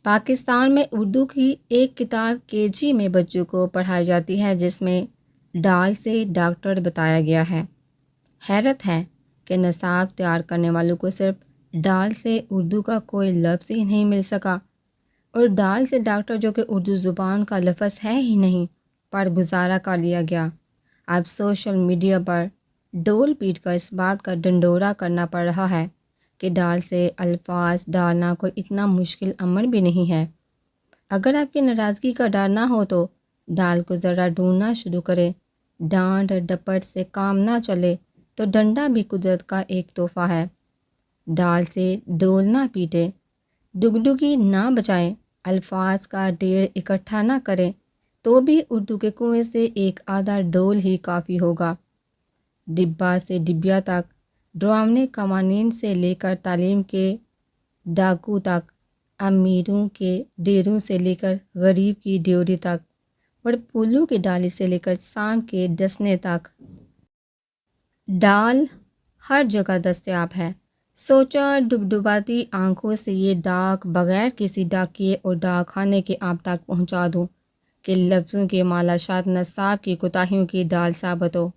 پاکستان میں اردو کی ایک کتاب KG میں بچوں کو پڑھائی جاتی ہے جس میں ڈال سے ڈاکٹر بتایا گیا ہے۔ حیرت ہے کہ نصاب تیار کرنے والوں کو صرف ڈال سے اردو کا کوئی لفظ ہی نہیں مل سکا، اور ڈال سے ڈاکٹر جو کہ اردو زبان کا لفظ ہے ہی نہیں پر گزارا کر لیا گیا۔ اب سوشل میڈیا پر ڈول پیٹ کر اس بات کا ڈنڈورا کرنا پڑ رہا ہے کہ ڈال سے الفاظ ڈالنا کوئی اتنا مشکل امر بھی نہیں ہے۔ اگر آپ کی ناراضگی کا ڈر نہ ہو تو ڈال کو ذرا ڈھونڈنا شروع کرے۔ ڈانٹ ڈپٹ سے کام نہ چلے تو ڈنڈا بھی قدرت کا ایک تحفہ ہے۔ ڈال سے ڈول نہ پیٹے، ڈگڈگی نہ بجائیں، الفاظ کا ڈھیر اکٹھا نہ کریں تو بھی اردو کے کنویں سے ایک آدھا ڈول ہی کافی ہوگا۔ ڈبہ سے ڈبیا تک، ڈراونے قوانین سے لے کر تعلیم کے ڈاکو تک، امیروں کے ڈیروں سے لے کر غریب کی ڈیوری تک، اور پھولوں کی ڈالی سے لے کر سانپ کے ڈسنے تک، ڈال ہر جگہ دستیاب ہے۔ سوچا ڈبڈباتی آنکھوں سے یہ ڈاک بغیر کسی ڈاکیے اور ڈاک خانے کے آپ تک پہنچا دوں کہ لفظوں کے مالاشات نصاب کی کوتاہیوں کی ڈال ثابت ہو۔